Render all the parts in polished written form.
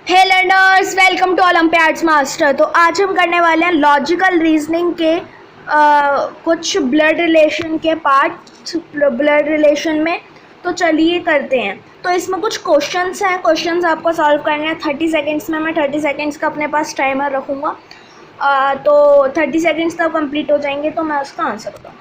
Hey learners, welcome to olympiads master. तो आज हम करने वाले हैं लॉजिकल रीजनिंग के कुछ ब्लड रिलेशन के पार्ट्स ब्लड रिलेशन में। तो चलिए करते हैं। तो इसमें कुछ क्वेश्चंस हैं, क्वेश्चंस आपको सॉल्व करने हैं 30 सेकेंड्स में। मैं 30 सेकेंड्स का अपने पास टाइमर रखूँगा, तो 30 सेकेंड्स तक कंप्लीट हो जाएंगे तो मैं उसका आंसर बताऊँ।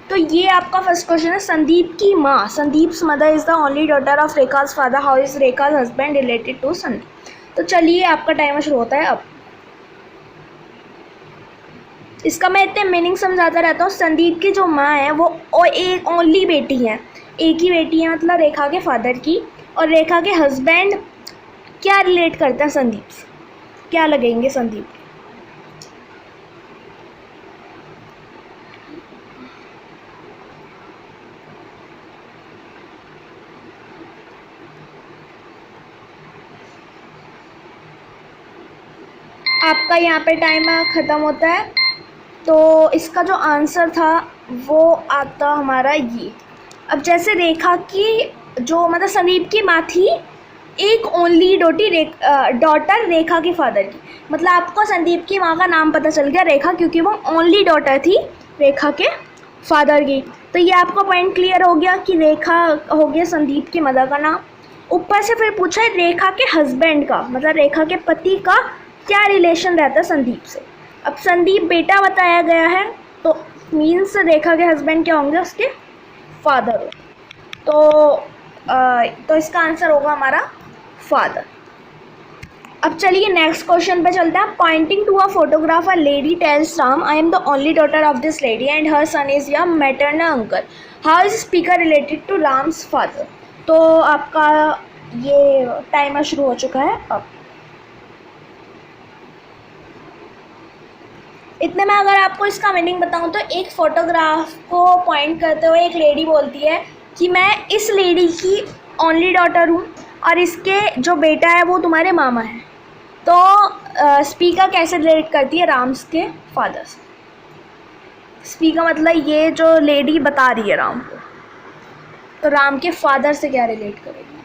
तो ये आपका फर्स्ट क्वेश्चन है, संदीप की माँ, Sandeep's mother is the only daughter of Rekha's father, how is Rekha's husband related to Sandeep. तो चलिए आपका टाइमर शुरू होता है अब। इसका मैं इतने मीनिंग समझाता रहता हूँ। संदीप की जो माँ है वो एक ओनली बेटी है, एक ही बेटी है, मतलब रेखा के फादर की। और रेखा के हस्बैंड क्या रिलेट करते हैं संदीप से, क्या लगेंगे संदीप के? आपका यहाँ पे टाइमर ख़त्म होता है। तो इसका जो आंसर था वो आता हमारा ये। अब जैसे रेखा की जो मतलब संदीप की माँ थी एक ओनली डॉटर रेखा के फादर की, मतलब आपको संदीप की माँ का नाम पता चल गया रेखा, क्योंकि वो ओनली डॉटर थी रेखा के फादर की। तो ये आपका पॉइंट क्लियर हो गया कि रेखा हो गया संदीप की मदर का नाम। ऊपर से फिर पूछा है रेखा के हस्बैंड का, मतलब रेखा के पति का क्या रिलेशन रहता है संदीप से। अब संदीप बेटा बताया गया है, तो मीन्स रेखा के हस्बैंड क्या होंगे, उसके फादर हो। तो इसका आंसर होगा हमारा फादर। अब चलिए नेक्स्ट क्वेश्चन पे चलते हैं। Pointing to a photograph a lady tells Ram, I am the only daughter of this lady and her son is your maternal uncle, how is speaker related to Ram's father. तो आपका ये timer शुरू हो चुका है अब। इतने में अगर आपको इसका मीनिंग बताऊं तो एक फ़ोटोग्राफ को पॉइंट करते हुए एक लेडी बोलती है कि मैं इस लेडी की ओनली डॉटर हूँ और इसके जो बेटा है वो तुम्हारे मामा है। तो स्पीकर कैसे रिलेट करती है राम्स के फादर से। स्पीकर मतलब ये जो लेडी बता रही है राम को, तो राम के फादर से क्या रिलेट करेगी।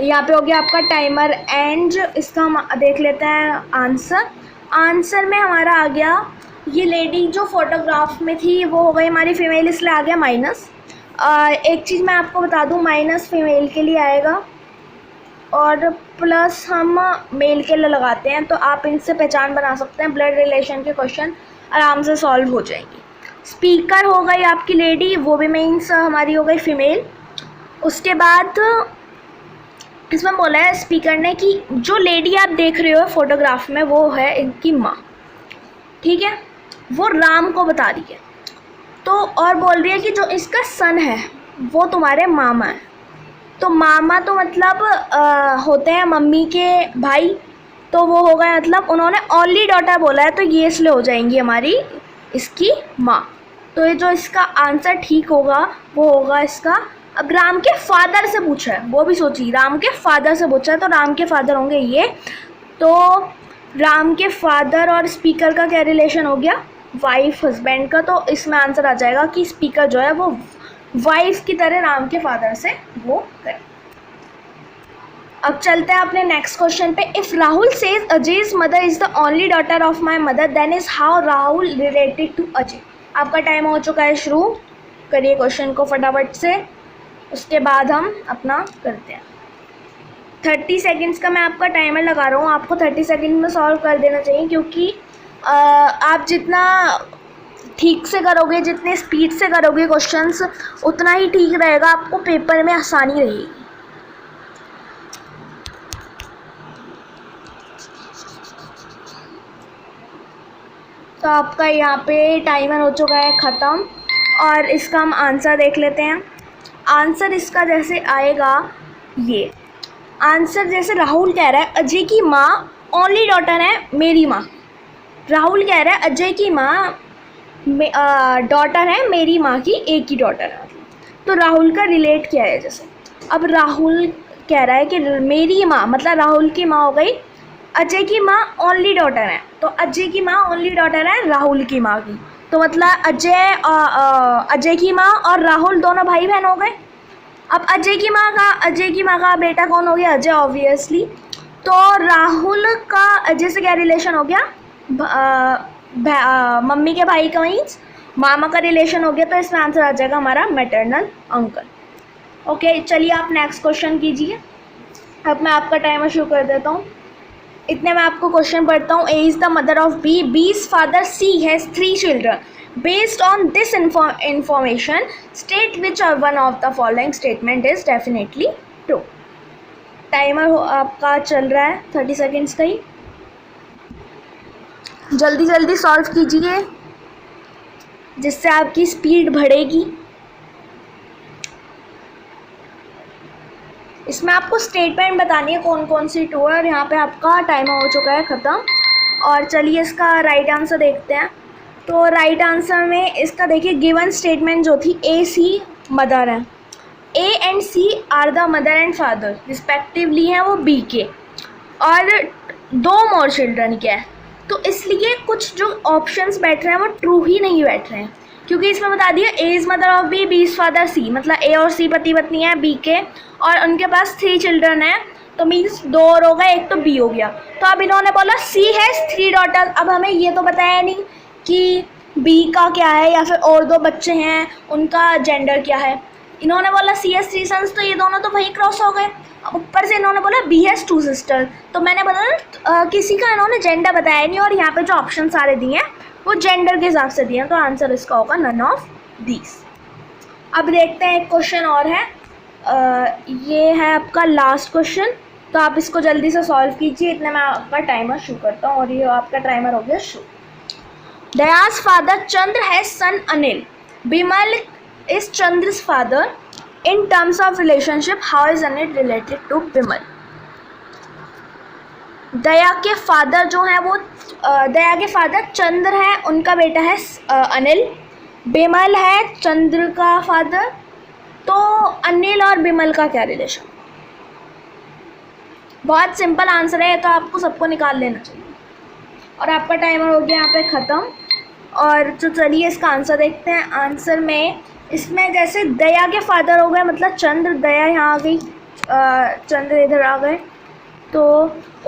यहाँ पे हो गया आपका टाइमर एंड। इसका हम देख लेते हैं आंसर। आंसर में हमारा आ गया ये लेडी जो फोटोग्राफ में थी वो हो गई हमारी फीमेल, इसलिए आ गया माइनस। एक चीज़ मैं आपको बता दूं, माइनस फीमेल के लिए आएगा और प्लस हम मेल के लिए लगाते हैं। तो आप इनसे पहचान बना सकते हैं, ब्लड रिलेशन के क्वेश्चन आराम से सॉल्व हो जाएंगे। स्पीकर हो गई आपकी लेडी, वो भी मीन्स हमारी हो गई फीमेल। उसके बाद इसमें बोला है स्पीकर ने कि जो लेडी आप देख रहे हो फोटोग्राफ में वो है इनकी माँ, ठीक है, वो राम को बता रही है। तो और बोल रही है कि जो इसका सन है वो तुम्हारे मामा है। तो मामा तो मतलब होते हैं मम्मी के भाई, तो वो हो गया मतलब उन्होंने ओनली डॉटर बोला है, तो ये इसलिए हो जाएंगी हमारी इसकी माँ। तो ये जो इसका आंसर ठीक होगा वो होगा इसका। अब राम के फादर से पूछा है, वो भी सोचिए, राम के फादर से पूछा है, तो राम के फादर होंगे ये। तो राम के फादर और स्पीकर का क्या रिलेशन हो गया, वाइफ हस्बैंड का। तो इसमें आंसर आ जाएगा कि स्पीकर जो है वो वाइफ की तरह राम के फादर से वो करे। अब चलते हैं अपने नेक्स्ट क्वेश्चन पे। If Rahul says Ajay's mother is the only daughter of my mother, then is how Rahul related to Ajay. आपका टाइम हो चुका है, शुरू करिए क्वेश्चन को फटाफट से, उसके बाद हम अपना करते हैं। 30 सेकेंड्स का मैं आपका टाइमर लगा रहा हूँ, आपको 30 सेकेंड में सॉल्व कर देना चाहिए, क्योंकि आप जितना ठीक से करोगे, जितने स्पीड से करोगे क्वेश्चंस, उतना ही ठीक रहेगा, आपको पेपर में आसानी रहेगी। तो आपका यहाँ पे टाइमर हो चुका है ख़त्म, और इसका हम आंसर देख लेते हैं। आंसर इसका जैसे आएगा, ये आंसर जैसे राहुल कह रहा है अजय की माँ ओनली डॉटर है मेरी माँ। राहुल कह रहा है अजय की माँ डॉटर है मेरी माँ की एक ही डॉटर है। तो राहुल का रिलेट क्या है, जैसे अब राहुल कह रहा है कि मेरी माँ, मतलब राहुल की माँ हो गई, अजय की माँ ओनली डॉटर है, तो अजय की माँ ओनली डॉटर है राहुल की माँ की। तो मतलब अजय की माँ और राहुल दोनों भाई बहन हो गए। अब अजय की माँ का बेटा कौन हो गया? अजय, ऑब्वियसली। तो राहुल का अजय से क्या रिलेशन हो गया? मम्मी के भाई का मीन्स मामा का रिलेशन हो गया। तो इसमें आंसर आ जाएगा हमारा मैटरनल अंकल। ओके, चलिए आप नेक्स्ट क्वेश्चन कीजिए। अब मैं आपका टाइमर शुरू कर देता हूँ। इतने मैं आपको क्वेश्चन पढ़ता हूँ। A is the mother of B, B's father C has 3 children. Based on this information, state which one of the following statement is definitely true. Timer आपका चल रहा है 30 सेकेंड्स का ही। जल्दी जल्दी सॉल्व कीजिए जिससे आपकी स्पीड बढ़ेगी। इसमें आपको स्टेटमेंट बतानी है कौन कौन सी ट्रू है। और यहाँ पे आपका टाइमर हो चुका है ख़त्म। और चलिए इसका राइट आंसर देखते हैं। तो राइट आंसर में इसका देखिए गिवन स्टेटमेंट जो थी, ए सी मदर है, A and C are the mother and father respectively हैं वो बी के, और 2 मोर चिल्ड्रन के हैं। तो इसलिए कुछ जो ऑप्शंस बैठ रहे हैं वो ट्रू ही नहीं बैठ रहे हैं, क्योंकि इसमें बता दिया A is mother of B, B is father C, मतलब ए और सी पति पत्नी है बी के, और उनके पास 3 चिल्ड्रन हैं। तो मीन्स 2 और हो गए, एक तो बी हो गया। तो अब इन्होंने बोला सी हैज़ 3 डॉटर। अब हमें ये तो बताया नहीं कि बी का क्या है या फिर और 2 बच्चे हैं उनका जेंडर क्या है। इन्होंने बोला सी हैज़ 3 सन्स, तो ये दोनों तो वहीं क्रॉस हो गए। ऊपर से इन्होंने बोला बी हैज़ 2 सिस्टर, तो मैंने बोला किसी का इन्होंने जेंडर बताया नहीं। और यहाँ पे जो ऑप्शन सारे दिए हैं वो जेंडर के हिसाब से दिए हैं। तो आंसर इसका होगा नन ऑफ दीज। अब देखते हैं एक क्वेश्चन और है। ये है आपका लास्ट क्वेश्चन, तो आप इसको जल्दी से सॉल्व कीजिए। इतने मैं आपका टाइमर शुरू करता हूँ। और ये आपका टाइमर हो गया शुरू। दया's father Chandra has son Anil. Bimal is Chandra's father. In terms of relationship, how is Anil related to Bimal? दया के फादर जो हैं वो दया के फादर चंद्र है, उनका बेटा है अनिल। बिमल है चंद्र का फादर। तो अनिल और बिमल का क्या रिलेशन? बहुत सिंपल आंसर है, तो आपको सबको निकाल लेना चाहिए। और आपका टाइमर हो गया यहाँ पे ख़त्म। और तो चलिए इसका आंसर देखते हैं। आंसर में इसमें जैसे दया के फादर हो गए, मतलब चंद्र, दया यहाँ आ गई, चंद्र इधर आ गए। तो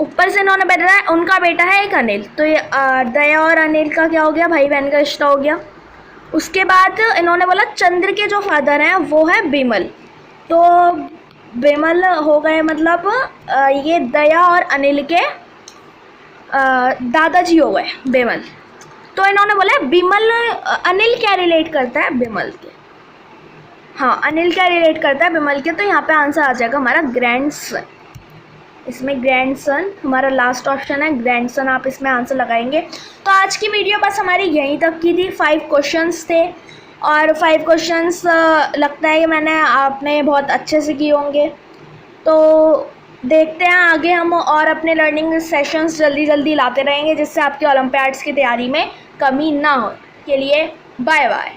ऊपर से इन्होंने बताया उनका बेटा है एक अनिल। तो ये दया और अनिल का क्या हो गया? भाई बहन का रिश्ता हो गया। उसके बाद इन्होंने बोला चंद्र के जो फादर हैं वो है बिमल। तो बिमल हो गए, मतलब ये दया और अनिल के दादाजी हो गए बिमल। तो इन्होंने बोला बिमल, अनिल क्या रिलेट करता है बिमल के? हाँ, अनिल क्या रिलेट करता है बिमल के? तो यहाँ पे आंसर आ जाएगा हमारा ग्रैंडसन। इसमें ग्रैंडसन हमारा लास्ट ऑप्शन है, ग्रैंडसन आप इसमें आंसर लगाएंगे। तो आज की वीडियो बस हमारी यहीं तक की थी। 5 क्वेश्चंस थे और 5 क्वेश्चंस लगता है कि आपने बहुत अच्छे से किए होंगे। तो देखते हैं आगे हम और अपने लर्निंग सेशंस जल्दी जल्दी लाते रहेंगे, जिससे आपके ओलंपियाड्स की तैयारी में कमी ना हो। के लिए बाय बाय।